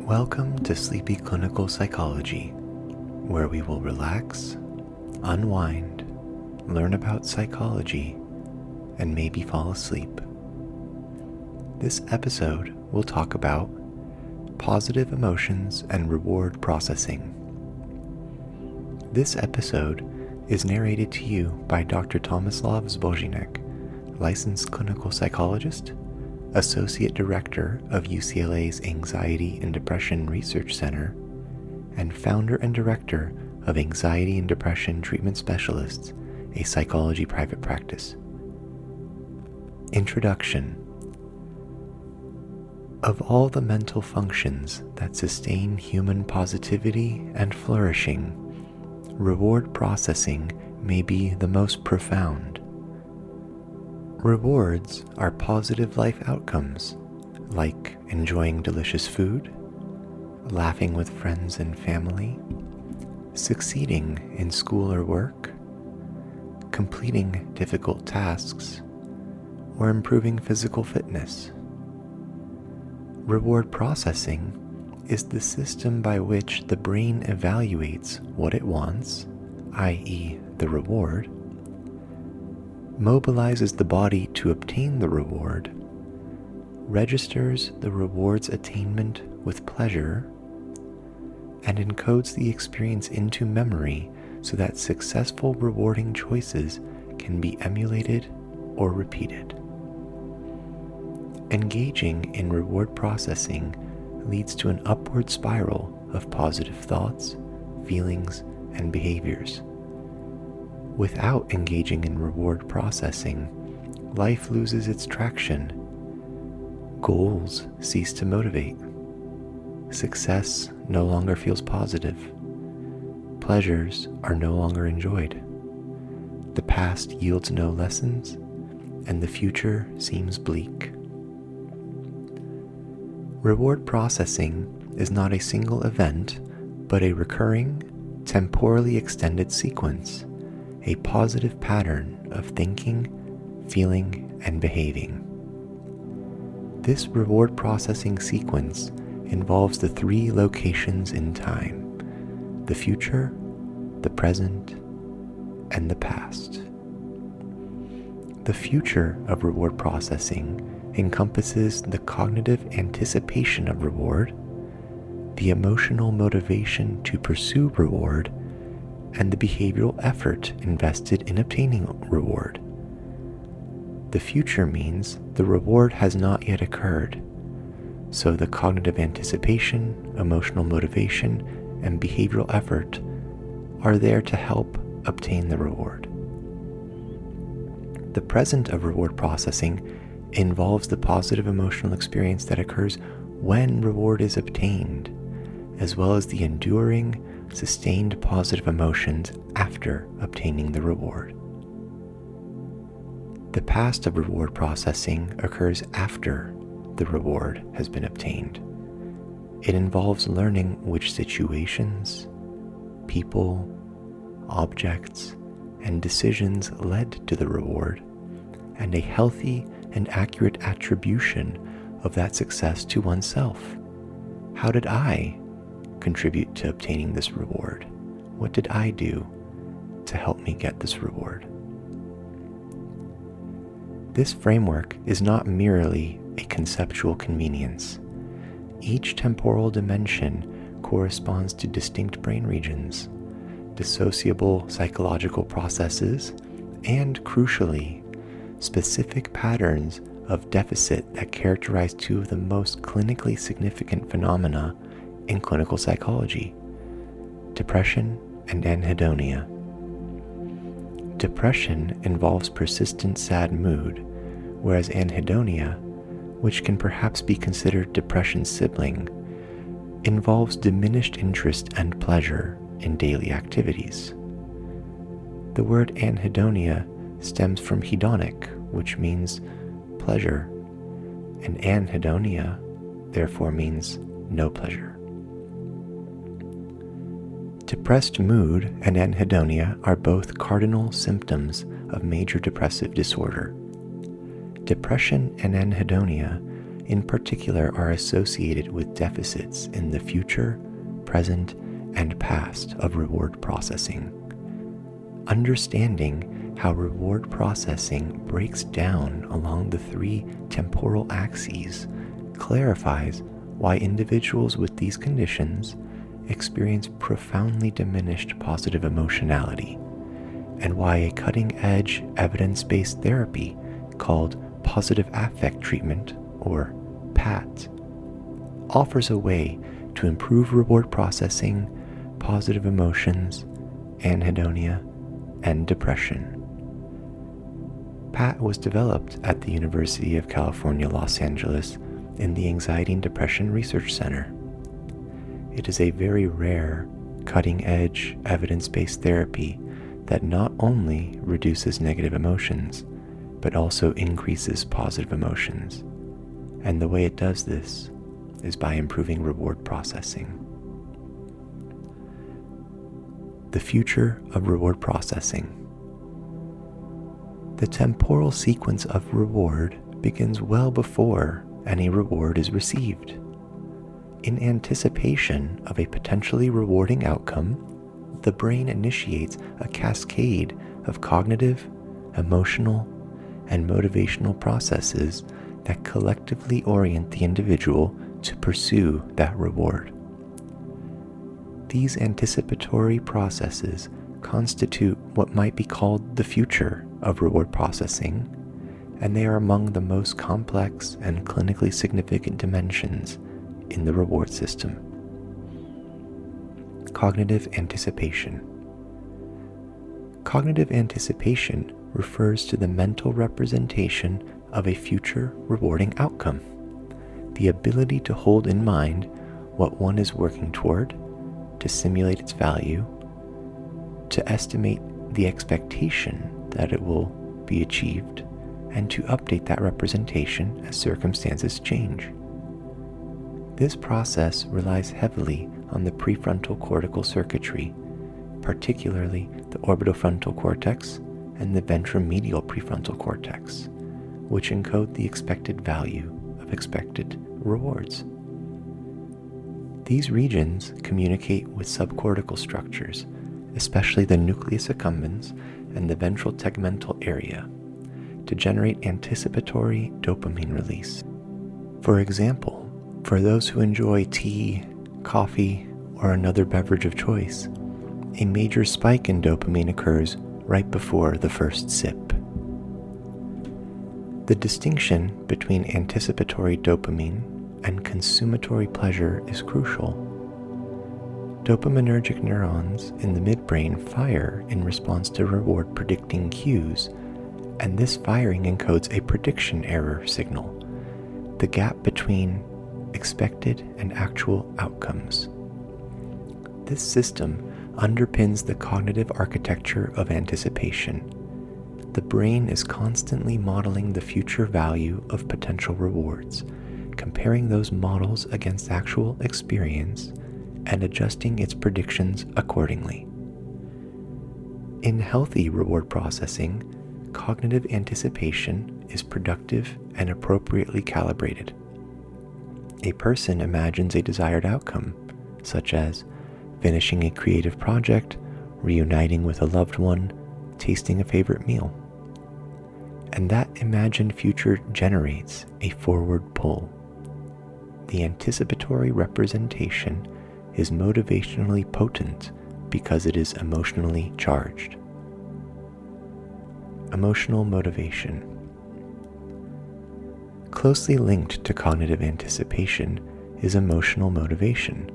Welcome to Sleepy Clinical Psychology, where we will relax, unwind, learn about psychology, and maybe fall asleep. This episode will talk about positive emotions and reward processing. This episode is narrated to you by Dr. Tomislav Zbozinek, licensed clinical psychologist, Associate Director of UCLA's Anxiety and Depression Research Center, and founder and director of Anxiety and Depression Treatment Specialists, a psychology private practice. Introduction. Of all the mental functions that sustain human positivity and flourishing, reward processing may be the most profound. Rewards are positive life outcomes, like enjoying delicious food, laughing with friends and family, succeeding in school or work, completing difficult tasks, or improving physical fitness. Reward processing is the system by which the brain evaluates what it wants, i.e., the reward, mobilizes the body to obtain the reward, registers the reward's attainment with pleasure, and encodes the experience into memory so that successful rewarding choices can be emulated or repeated. Engaging in reward processing leads to an upward spiral of positive thoughts, feelings, and behaviors. Without engaging in reward processing, life loses its traction. Goals cease to motivate. Success no longer feels positive. Pleasures are no longer enjoyed. The past yields no lessons, and the future seems bleak. Reward processing is not a single event, but a recurring, temporally extended sequence, a positive pattern of thinking, feeling, and behaving. This reward processing sequence involves the three locations in time: the future, the present, and the past. The future of reward processing encompasses the cognitive anticipation of reward, the emotional motivation to pursue reward, and the behavioral effort invested in obtaining reward. The future means the reward has not yet occurred, so the cognitive anticipation, emotional motivation, and behavioral effort are there to help obtain the reward. The present of reward processing involves the positive emotional experience that occurs when reward is obtained, as well as the enduring, sustained positive emotions after obtaining the reward. The past of reward processing occurs after the reward has been obtained. It involves learning which situations, people, objects, and decisions led to the reward, and a healthy and accurate attribution of that success to oneself. How did I contribute to obtaining this reward? What did I do to help me get this reward? This framework is not merely a conceptual convenience. Each temporal dimension corresponds to distinct brain regions, dissociable psychological processes, and, crucially, specific patterns of deficit that characterize two of the most clinically significant phenomena in clinical psychology: depression and anhedonia. Depression involves persistent sad mood, whereas anhedonia, which can perhaps be considered depression's sibling, involves diminished interest and pleasure in daily activities. The word anhedonia stems from hedonic, which means pleasure, and anhedonia therefore means no pleasure. Depressed mood and anhedonia are both cardinal symptoms of major depressive disorder. Depression and anhedonia in particular are associated with deficits in the future, present, and past of reward processing. Understanding how reward processing breaks down along the three temporal axes clarifies why individuals with these conditions experience profoundly diminished positive emotionality, and why a cutting-edge evidence-based therapy called positive affect treatment, or PAT, offers a way to improve reward processing, positive emotions, anhedonia, and depression. PAT was developed at the University of California, Los Angeles in the Anxiety and Depression Research Center. It is a very rare, cutting-edge, evidence-based therapy that not only reduces negative emotions, but also increases positive emotions. And the way it does this is by improving reward processing. The future of reward processing. The temporal sequence of reward begins well before any reward is received. In anticipation of a potentially rewarding outcome, the brain initiates a cascade of cognitive, emotional, and motivational processes that collectively orient the individual to pursue that reward. These anticipatory processes constitute what might be called the future of reward processing, and they are among the most complex and clinically significant dimensions in the reward system. Cognitive anticipation. Cognitive anticipation refers to the mental representation of a future rewarding outcome, the ability to hold in mind what one is working toward, to simulate its value, to estimate the expectation that it will be achieved, and to update that representation as circumstances change. This process relies heavily on the prefrontal cortical circuitry, particularly the orbitofrontal cortex and the ventromedial prefrontal cortex, which encode the expected value of expected rewards. These regions communicate with subcortical structures, especially the nucleus accumbens and the ventral tegmental area, to generate anticipatory dopamine release. For example, for those who enjoy tea, coffee, or another beverage of choice, a major spike in dopamine occurs right before the first sip. The distinction between anticipatory dopamine and consumatory pleasure is crucial. Dopaminergic neurons in the midbrain fire in response to reward predicting cues, and this firing encodes a prediction error signal, the gap between expected and actual outcomes. This system underpins the cognitive architecture of anticipation. The brain is constantly modeling the future value of potential rewards, comparing those models against actual experience, and adjusting its predictions accordingly. In healthy reward processing, cognitive anticipation is productive and appropriately calibrated. A person imagines a desired outcome, such as finishing a creative project, reuniting with a loved one, tasting a favorite meal. And that imagined future generates a forward pull. The anticipatory representation is motivationally potent because it is emotionally charged. Emotional motivation. Closely linked to cognitive anticipation is emotional motivation,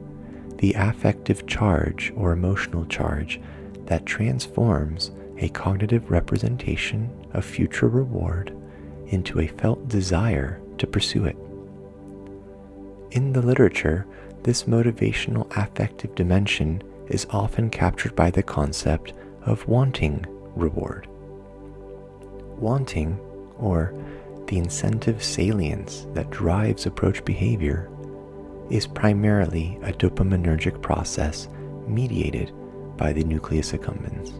the affective charge or emotional charge that transforms a cognitive representation of future reward into a felt desire to pursue it. In the literature, this motivational affective dimension is often captured by the concept of wanting reward. Wanting, or the incentive salience that drives approach behavior, is primarily a dopaminergic process mediated by the nucleus accumbens.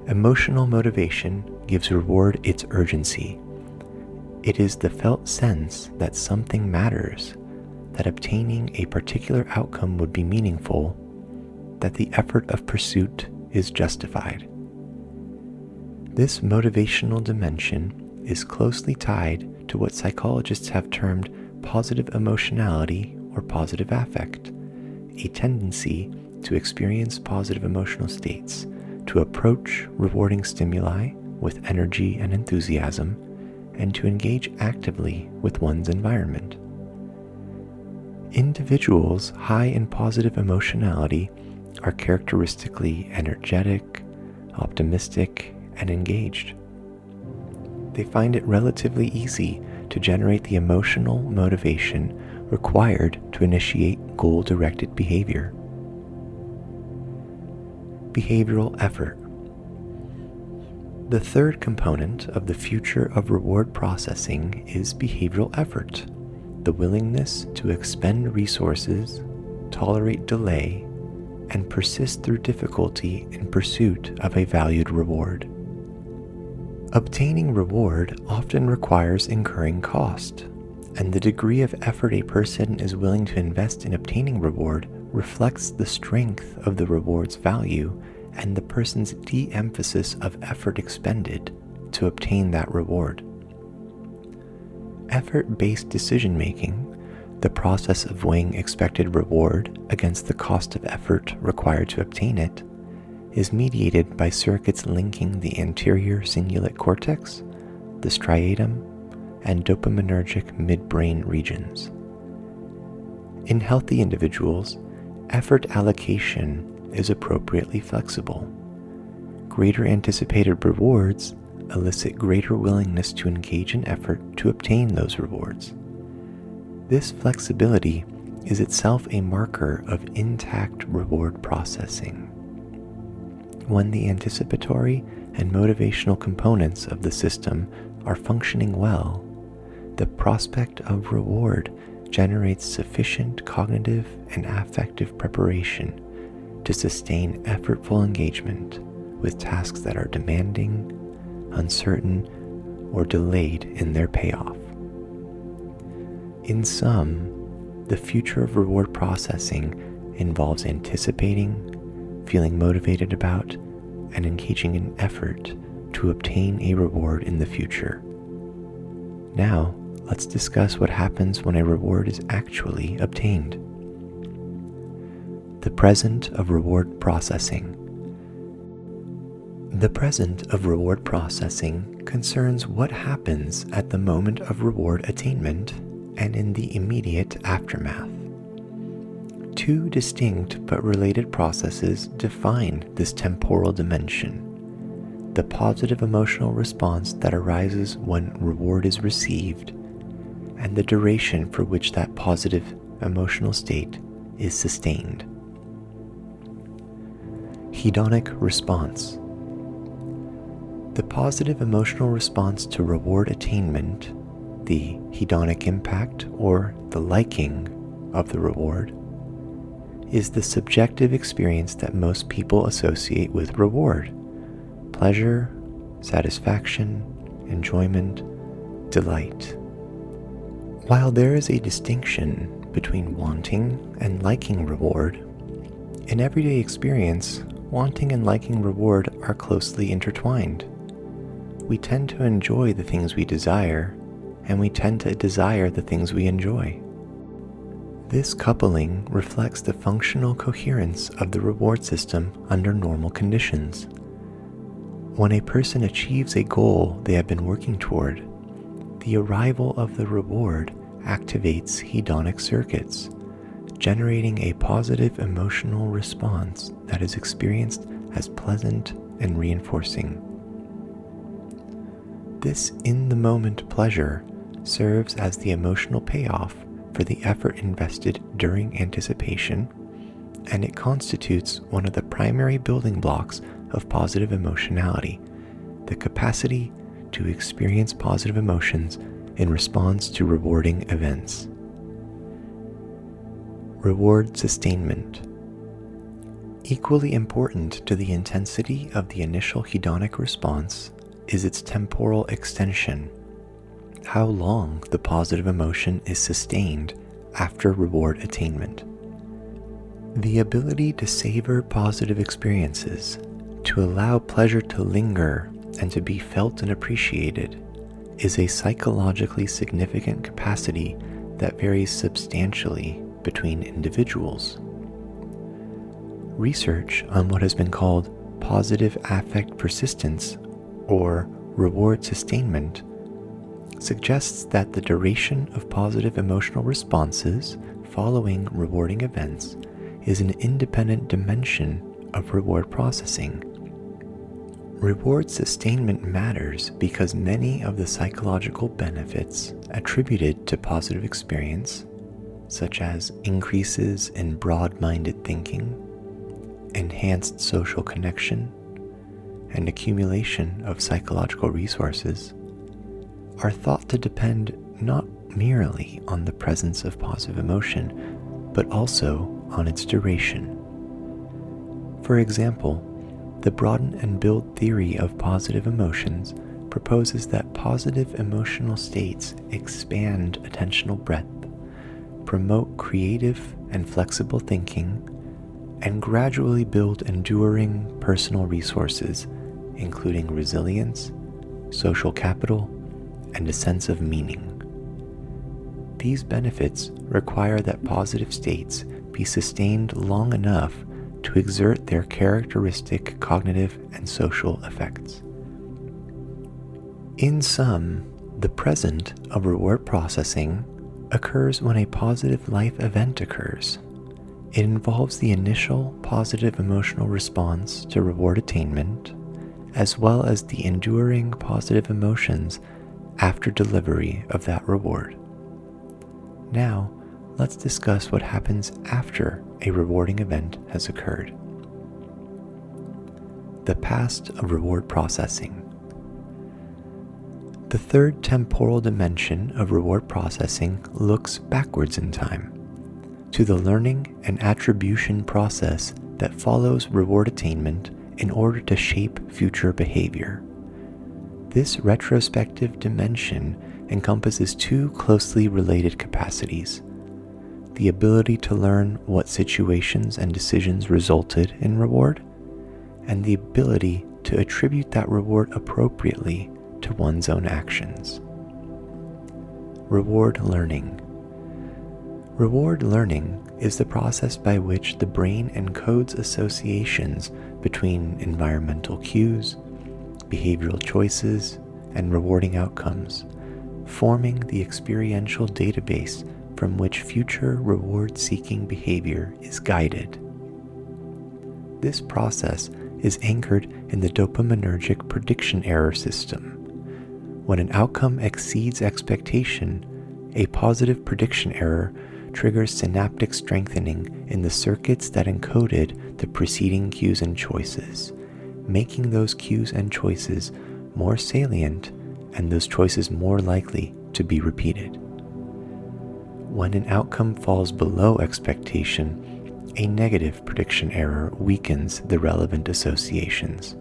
Emotional motivation gives reward its urgency. It is the felt sense that something matters, that obtaining a particular outcome would be meaningful, that the effort of pursuit is justified. This motivational dimension is closely tied to what psychologists have termed positive emotionality or positive affect, a tendency to experience positive emotional states, to approach rewarding stimuli with energy and enthusiasm, and to engage actively with one's environment. Individuals high in positive emotionality are characteristically energetic, optimistic, and engaged. They find it relatively easy to generate the emotional motivation required to initiate goal-directed behavior. Behavioral effort. The third component of the future of reward processing is behavioral effort, the willingness to expend resources, tolerate delay, and persist through difficulty in pursuit of a valued reward. Obtaining reward often requires incurring cost, and the degree of effort a person is willing to invest in obtaining reward reflects the strength of the reward's value and the person's de-emphasis of effort expended to obtain that reward. Effort-based decision-making, the process of weighing expected reward against the cost of effort required to obtain it, is mediated by circuits linking the anterior cingulate cortex, the striatum, and dopaminergic midbrain regions. In healthy individuals, effort allocation is appropriately flexible. Greater anticipated rewards elicit greater willingness to engage in effort to obtain those rewards. This flexibility is itself a marker of intact reward processing. When the anticipatory and motivational components of the system are functioning well, the prospect of reward generates sufficient cognitive and affective preparation to sustain effortful engagement with tasks that are demanding, uncertain, or delayed in their payoff. In sum, the future of reward processing involves anticipating, feeling motivated about, and engaging in effort to obtain a reward in the future. Now, let's discuss what happens when a reward is actually obtained. The present of reward processing. The present of reward processing concerns what happens at the moment of reward attainment and in the immediate aftermath. Two distinct but related processes define this temporal dimension: the positive emotional response that arises when reward is received, and the duration for which that positive emotional state is sustained. Hedonic response. The positive emotional response to reward attainment, the hedonic impact or the liking of the reward, is the subjective experience that most people associate with reward: pleasure, satisfaction, enjoyment, delight. While there is a distinction between wanting and liking reward, in everyday experience, wanting and liking reward are closely intertwined. We tend to enjoy the things we desire, and we tend to desire the things we enjoy. This coupling reflects the functional coherence of the reward system under normal conditions. When a person achieves a goal they have been working toward, the arrival of the reward activates hedonic circuits, generating a positive emotional response that is experienced as pleasant and reinforcing. This in-the-moment pleasure serves as the emotional payoff for the effort invested during anticipation, and it constitutes one of the primary building blocks of positive emotionality, the capacity to experience positive emotions in response to rewarding events. Reward sustainment. Equally important to the intensity of the initial hedonic response is its temporal extension. how long the positive emotion is sustained after reward attainment. The ability to savor positive experiences, to allow pleasure to linger and to be felt and appreciated, is a psychologically significant capacity that varies substantially between individuals. Research on what has been called positive affect persistence, or reward sustainment, suggests that the duration of positive emotional responses following rewarding events is an independent dimension of reward processing. Reward sustainment matters because many of the psychological benefits attributed to positive experience, such as increases in broad-minded thinking, enhanced social connection, and accumulation of psychological resources, are thought to depend not merely on the presence of positive emotion, but also on its duration. For example, the broaden and build theory of positive emotions proposes that positive emotional states expand attentional breadth, promote creative and flexible thinking, and gradually build enduring personal resources, including resilience, social capital, and a sense of meaning. These benefits require that positive states be sustained long enough to exert their characteristic cognitive and social effects. In sum, the present of reward processing occurs when a positive life event occurs. It involves the initial positive emotional response to reward attainment, as well as the enduring positive emotions after delivery of that reward. Now, let's discuss what happens after a rewarding event has occurred. The past of reward processing. The third temporal dimension of reward processing looks backwards in time, to the learning and attribution process that follows reward attainment in order to shape future behavior. This retrospective dimension encompasses two closely related capacities: the ability to learn what situations and decisions resulted in reward, and the ability to attribute that reward appropriately to one's own actions. Reward learning. Reward learning is the process by which the brain encodes associations between environmental cues, behavioral choices, and rewarding outcomes, forming the experiential database from which future reward-seeking behavior is guided. This process is anchored in the dopaminergic prediction error system. When an outcome exceeds expectation, a positive prediction error triggers synaptic strengthening in the circuits that encoded the preceding cues and choices, making those cues and choices more salient and those choices more likely to be repeated. When an outcome falls below expectation, a negative prediction error weakens the relevant associations.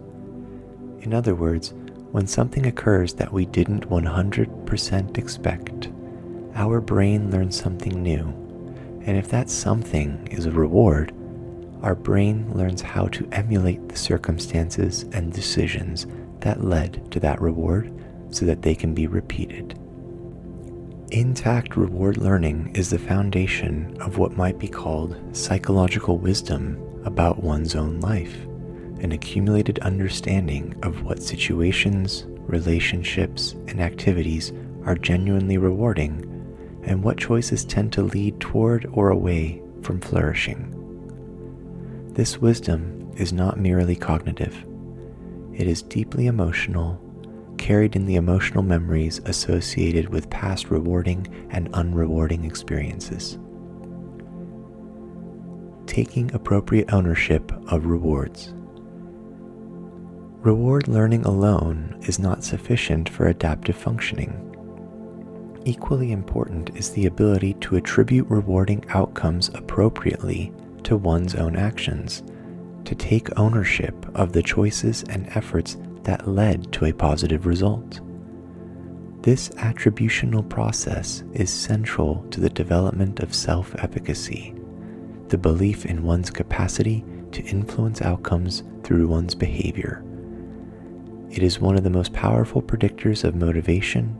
In other words, when something occurs that we didn't 100% expect, our brain learns something new, and if that something is a reward, our brain learns how to emulate the circumstances and decisions that led to that reward so that they can be repeated. Intact reward learning is the foundation of what might be called psychological wisdom about one's own life, an accumulated understanding of what situations, relationships, and activities are genuinely rewarding, and what choices tend to lead toward or away from flourishing. This wisdom is not merely cognitive. It is deeply emotional, carried in the emotional memories associated with past rewarding and unrewarding experiences. Taking appropriate ownership of rewards. Reward learning alone is not sufficient for adaptive functioning. Equally important is the ability to attribute rewarding outcomes appropriately to one's own actions, to take ownership of the choices and efforts that led to a positive result. This attributional process is central to the development of self-efficacy, the belief in one's capacity to influence outcomes through one's behavior. It is one of the most powerful predictors of motivation,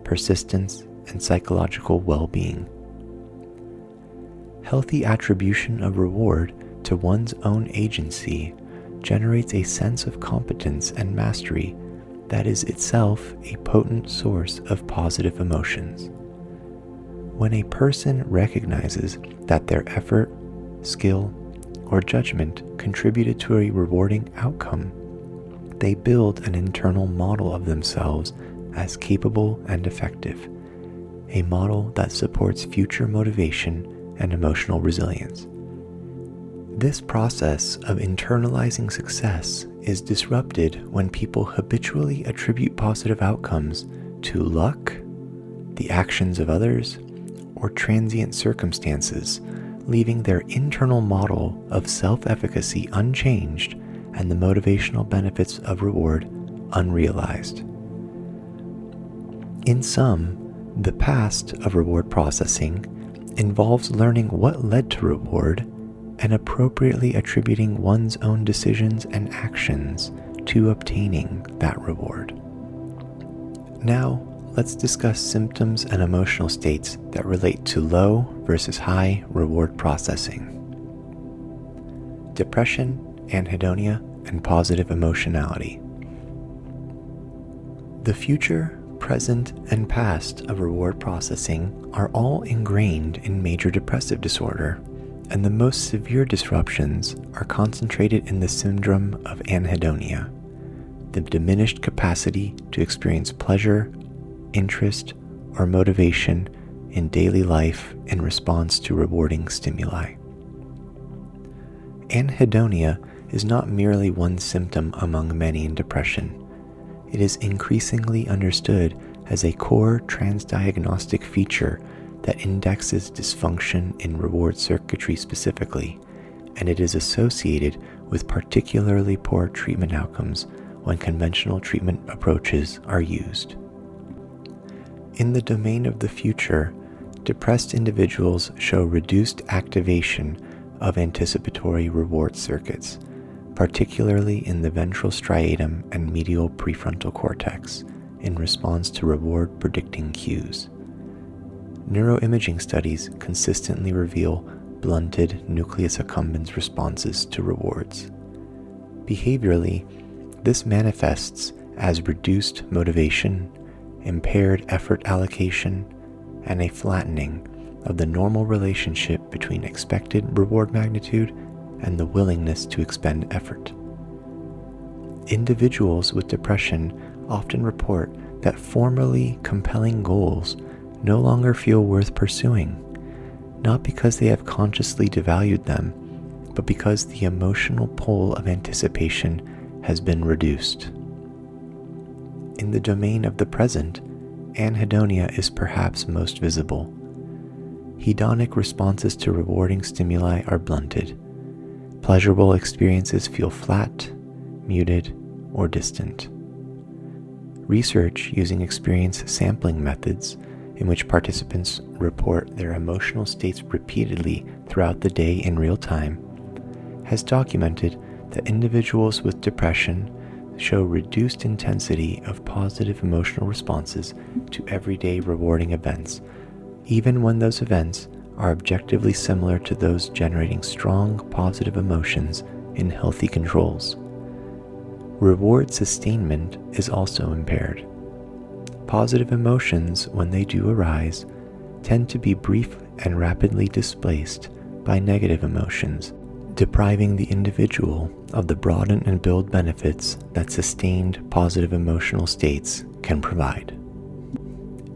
persistence, and psychological well-being. Healthy attribution of reward to one's own agency generates a sense of competence and mastery that is itself a potent source of positive emotions. When a person recognizes that their effort, skill, or judgment contributed to a rewarding outcome, they build an internal model of themselves as capable and effective, a model that supports future motivation and emotional resilience. This process of internalizing success is disrupted when people habitually attribute positive outcomes to luck, the actions of others, or transient circumstances, leaving their internal model of self-efficacy unchanged and the motivational benefits of reward unrealized. In sum, the past of reward processing involves learning what led to reward and appropriately attributing one's own decisions and actions to obtaining that reward. Now, let's discuss symptoms and emotional states that relate to low versus high reward processing. Depression, anhedonia, and positive emotionality. The future, present, and past of reward processing are all ingrained in major depressive disorder, and the most severe disruptions are concentrated in the syndrome of anhedonia, the diminished capacity to experience pleasure, interest, or motivation in daily life in response to rewarding stimuli. Anhedonia is not merely one symptom among many in depression. It is increasingly understood as a core transdiagnostic feature that indexes dysfunction in reward circuitry specifically, and it is associated with particularly poor treatment outcomes when conventional treatment approaches are used. In the domain of the future, depressed individuals show reduced activation of anticipatory reward circuits, particularly in the ventral striatum and medial prefrontal cortex, in response to reward predicting cues. Neuroimaging studies consistently reveal blunted nucleus accumbens responses to rewards. Behaviorally, this manifests as reduced motivation, impaired effort allocation, and a flattening of the normal relationship between expected reward magnitude and the willingness to expend effort. Individuals with depression often report that formerly compelling goals no longer feel worth pursuing, not because they have consciously devalued them, but because the emotional pull of anticipation has been reduced. In the domain of the present, anhedonia is perhaps most visible. Hedonic responses to rewarding stimuli are blunted. Pleasurable experiences feel flat, muted, or distant. Research using experience sampling methods in which participants report their emotional states repeatedly throughout the day in real time has documented that individuals with depression show reduced intensity of positive emotional responses to everyday rewarding events, even when those events are objectively similar to those generating strong positive emotions in healthy controls. Reward sustainment is also impaired. Positive emotions, when they do arise, tend to be brief and rapidly displaced by negative emotions, depriving the individual of the broaden and build benefits that sustained positive emotional states can provide.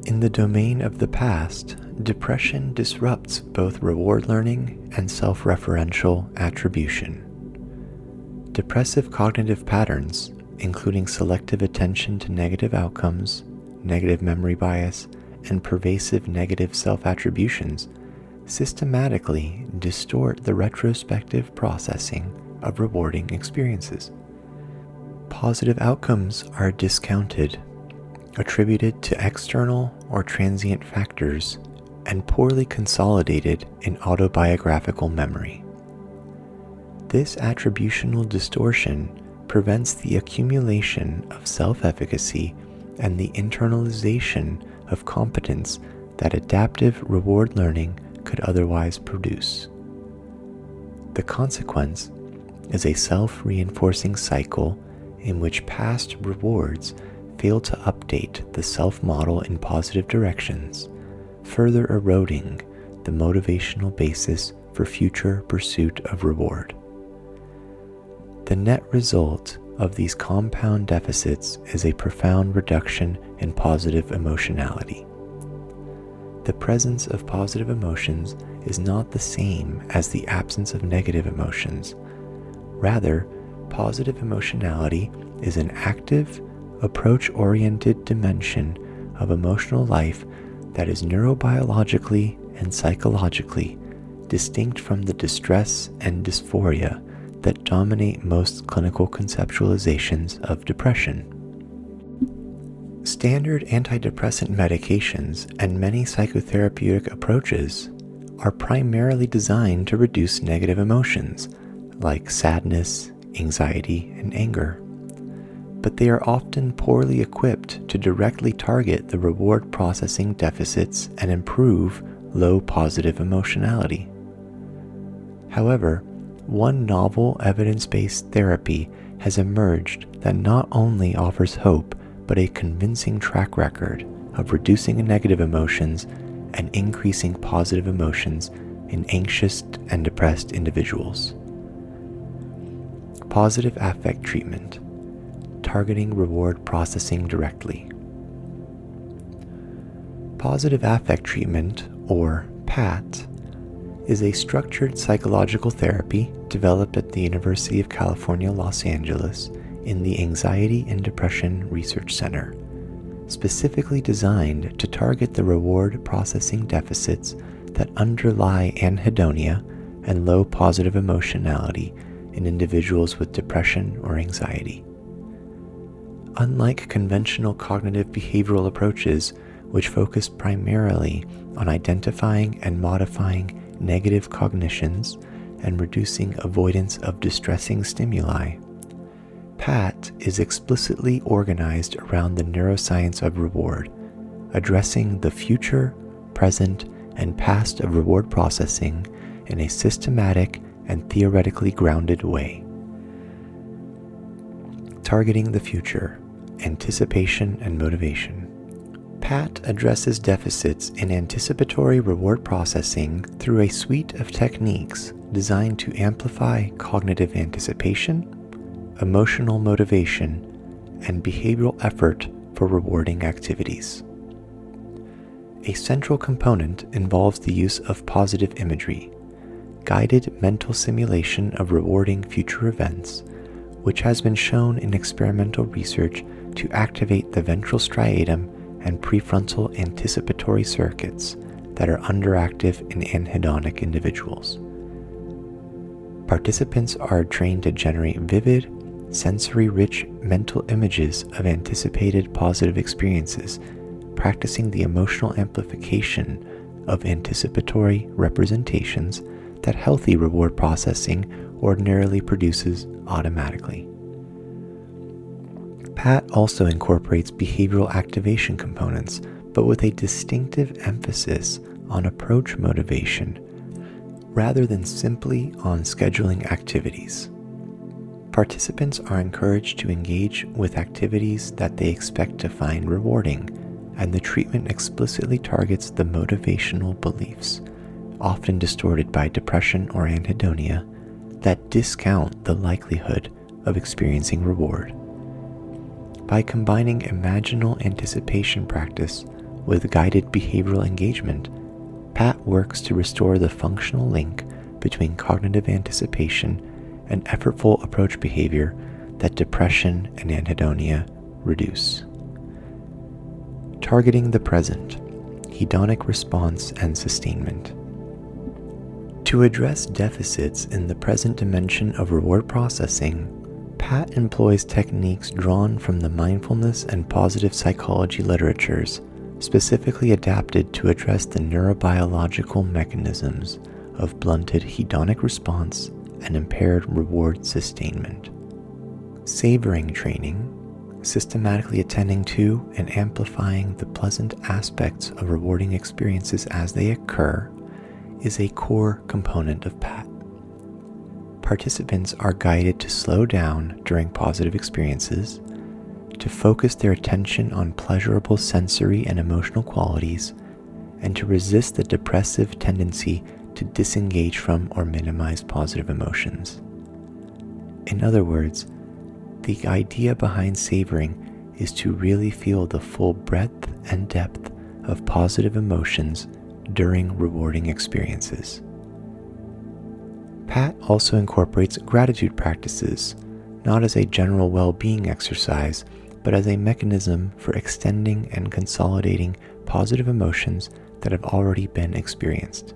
In the domain of the past, depression disrupts both reward learning and self-referential attribution. Depressive cognitive patterns, including selective attention to negative outcomes, negative memory bias, and pervasive negative self-attributions, systematically distort the retrospective processing of rewarding experiences. Positive outcomes are discounted, attributed to external or transient factors, and poorly consolidated in autobiographical memory. This attributional distortion prevents the accumulation of self-efficacy and the internalization of competence that adaptive reward learning could otherwise produce. The consequence is a self-reinforcing cycle in which past rewards fail to update the self-model in positive directions, further eroding the motivational basis for future pursuit of reward. The net result of these compound deficits is a profound reduction in positive emotionality. The presence of positive emotions is not the same as the absence of negative emotions. Rather, positive emotionality is an active, approach-oriented dimension of emotional life that is neurobiologically and psychologically distinct from the distress and dysphoria that dominate most clinical conceptualizations of depression. Standard antidepressant medications and many psychotherapeutic approaches are primarily designed to reduce negative emotions like sadness, anxiety, and anger. But they are often poorly equipped to directly target the reward processing deficits and improve low positive emotionality. However, one novel evidence-based therapy has emerged that not only offers hope, but a convincing track record of reducing negative emotions and increasing positive emotions in anxious and depressed individuals. Positive affect treatment, targeting reward processing directly. Positive affect treatment, or PAT, is a structured psychological therapy developed at the University of California, Los Angeles in the Anxiety and Depression Research Center, specifically designed to target the reward processing deficits that underlie anhedonia and low positive emotionality in individuals with depression or anxiety. Unlike conventional cognitive behavioral approaches, which focus primarily on identifying and modifying negative cognitions and reducing avoidance of distressing stimuli, PAT is explicitly organized around the neuroscience of reward, addressing the future, present, and past of reward processing in a systematic and theoretically grounded way. Targeting the future, anticipation and motivation. PAT addresses deficits in anticipatory reward processing through a suite of techniques designed to amplify cognitive anticipation, emotional motivation, and behavioral effort for rewarding activities. A central component involves the use of positive imagery, guided mental simulation of rewarding future events, which has been shown in experimental research to activate the ventral striatum and prefrontal anticipatory circuits that are underactive in anhedonic individuals. Participants are trained to generate vivid, sensory-rich mental images of anticipated positive experiences, practicing the emotional amplification of anticipatory representations that healthy reward processing ordinarily produces automatically. PAT also incorporates behavioral activation components, but with a distinctive emphasis on approach motivation rather than simply on scheduling activities. Participants are encouraged to engage with activities that they expect to find rewarding, and the treatment explicitly targets the motivational beliefs, often distorted by depression or anhedonia, that discount the likelihood of experiencing reward. By combining imaginal anticipation practice with guided behavioral engagement, PAT works to restore the functional link between cognitive anticipation and effortful approach behavior that depression and anhedonia reduce. Targeting the present, hedonic response and sustainment. To address deficits in the present dimension of reward processing, Pat employs techniques drawn from the mindfulness and positive psychology literatures, specifically adapted to address the neurobiological mechanisms of blunted hedonic response and impaired reward sustainment. Savoring training, systematically attending to and amplifying the pleasant aspects of rewarding experiences as they occur, is a core component of PAT. Participants are guided to slow down during positive experiences, to focus their attention on pleasurable sensory and emotional qualities, and to resist the depressive tendency to disengage from or minimize positive emotions. In other words, the idea behind savoring is to really feel the full breadth and depth of positive emotions during rewarding experiences. PAT also incorporates gratitude practices, not as a general well-being exercise, but as a mechanism for extending and consolidating positive emotions that have already been experienced.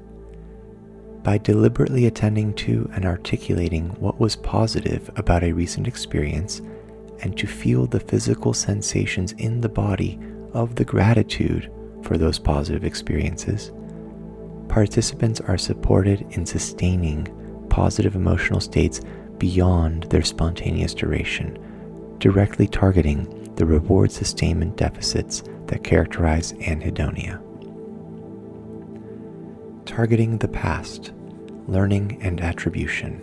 By deliberately attending to and articulating what was positive about a recent experience, and to feel the physical sensations in the body of the gratitude for those positive experiences, participants are supported in sustaining positive emotional states beyond their spontaneous duration, directly targeting the reward sustainment deficits that characterize anhedonia. Targeting the past, learning and attribution.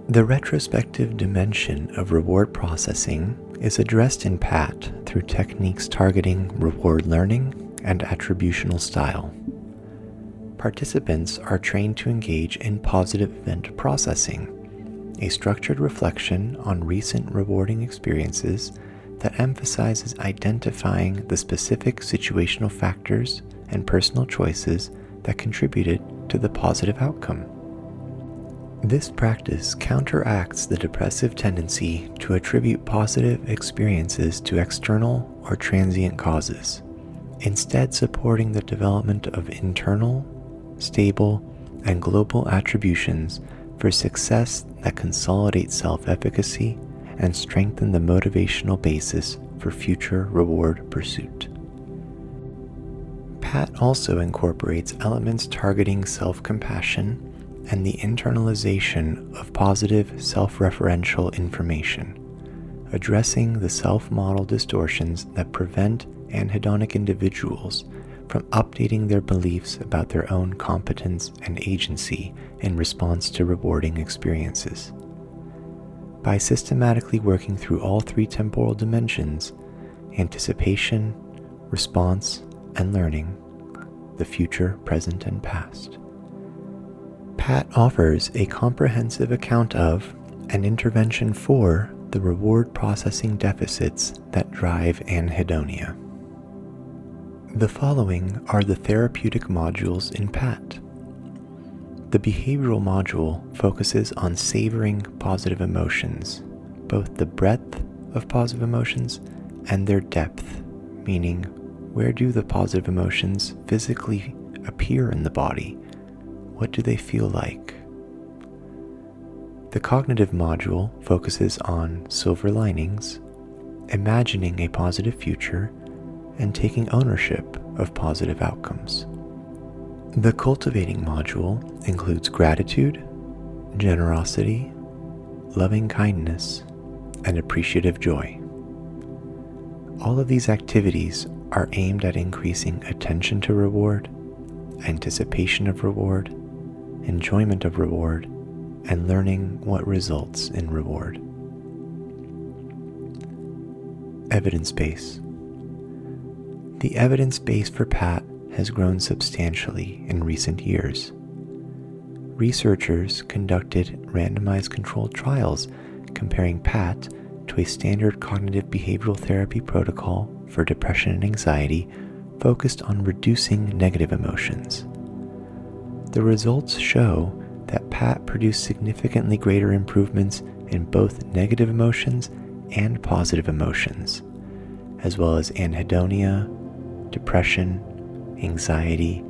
The retrospective dimension of reward processing is addressed in PAT through techniques targeting reward learning and attributional style. Participants are trained to engage in positive event processing, a structured reflection on recent rewarding experiences that emphasizes identifying the specific situational factors and personal choices that contributed to the positive outcome. This practice counteracts the depressive tendency to attribute positive experiences to external or transient causes, instead supporting the development of internal, stable, and global attributions for success that consolidate self-efficacy and strengthen the motivational basis for future reward pursuit. PAT also incorporates elements targeting self-compassion and the internalization of positive self-referential information, addressing the self-model distortions that prevent anhedonic individuals from updating their beliefs about their own competence and agency in response to rewarding experiences. By systematically working through all three temporal dimensions, anticipation, response, and learning, the future, present, and past, PAT offers a comprehensive account of and intervention for the reward processing deficits that drive anhedonia. The following are the therapeutic modules in PAT. The behavioral module focuses on savoring positive emotions, both the breadth of positive emotions and their depth, meaning where do the positive emotions physically appear in the body? What do they feel like? The cognitive module focuses on silver linings, imagining a positive future, and taking ownership of positive outcomes. The cultivating module includes gratitude, generosity, loving kindness, and appreciative joy. All of these activities are aimed at increasing attention to reward, anticipation of reward, enjoyment of reward, and learning what results in reward. Evidence base. The evidence base for PAT has grown substantially in recent years. Researchers conducted randomized controlled trials comparing PAT to a standard cognitive behavioral therapy protocol for depression and anxiety focused on reducing negative emotions. The results show that PAT produced significantly greater improvements in both negative emotions and positive emotions, as well as anhedonia, depression, anxiety,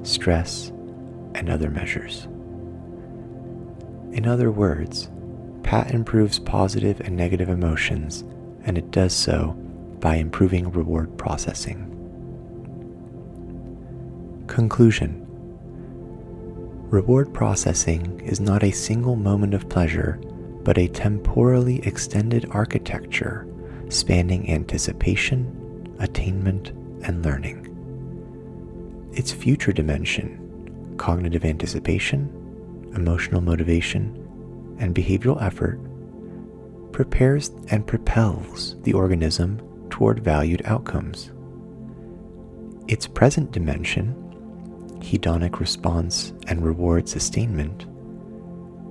stress, and other measures. In other words, PAT improves positive and negative emotions, and it does so by improving reward processing. Conclusion. Reward processing is not a single moment of pleasure, but a temporally extended architecture spanning anticipation, attainment, and learning. Its future dimension, cognitive anticipation, emotional motivation, and behavioral effort, prepares and propels the organism toward valued outcomes. Its present dimension, hedonic response and reward sustainment,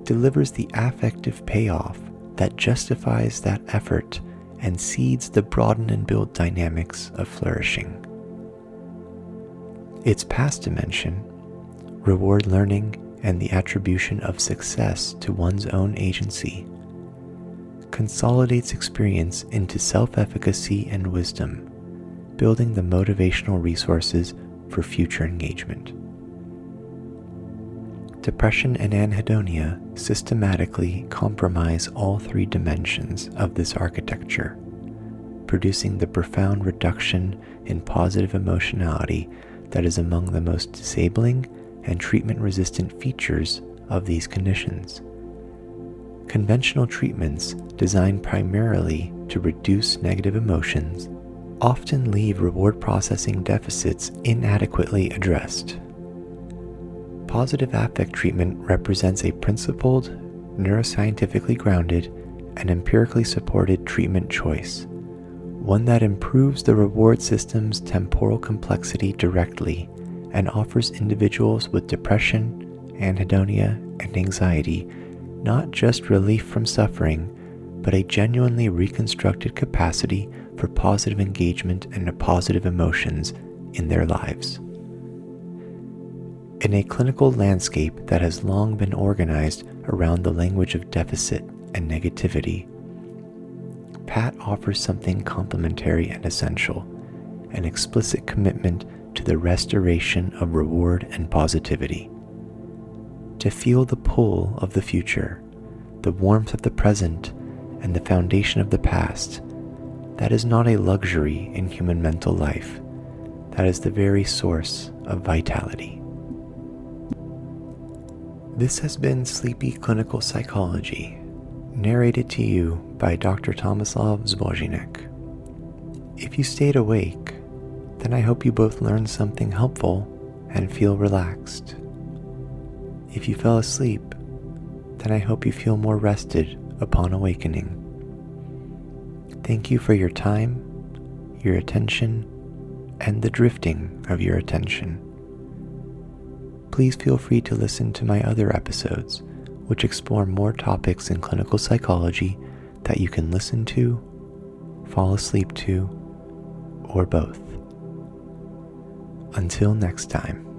delivers the affective payoff that justifies that effort and seeds the broaden and build dynamics of flourishing. Its past dimension, reward learning and the attribution of success to one's own agency, consolidates experience into self-efficacy and wisdom, building the motivational resources for future engagement. Depression and anhedonia systematically compromise all three dimensions of this architecture, producing the profound reduction in positive emotionality that is among the most disabling and treatment-resistant features of these conditions. Conventional treatments designed primarily to reduce negative emotions often leave reward processing deficits inadequately addressed. Positive affect treatment represents a principled, neuroscientifically grounded, and empirically supported treatment choice, one that improves the reward system's temporal complexity directly and offers individuals with depression, anhedonia, and anxiety not just relief from suffering, but a genuinely reconstructed capacity for positive engagement and positive emotions in their lives. In a clinical landscape that has long been organized around the language of deficit and negativity, PAT offers something complementary and essential, an explicit commitment to the restoration of reward and positivity. To feel the pull of the future, the warmth of the present, and the foundation of the past, that is not a luxury in human mental life. That is the very source of vitality. This has been Sleepy Clinical Psychology, narrated to you by Dr. Tomislav Zbozinek. If you stayed awake, then I hope you both learned something helpful and feel relaxed. If you fell asleep, then I hope you feel more rested upon awakening. Thank you for your time, your attention, and the drifting of your attention. Please feel free to listen to my other episodes, which explore more topics in clinical psychology that you can listen to, fall asleep to, or both. Until next time.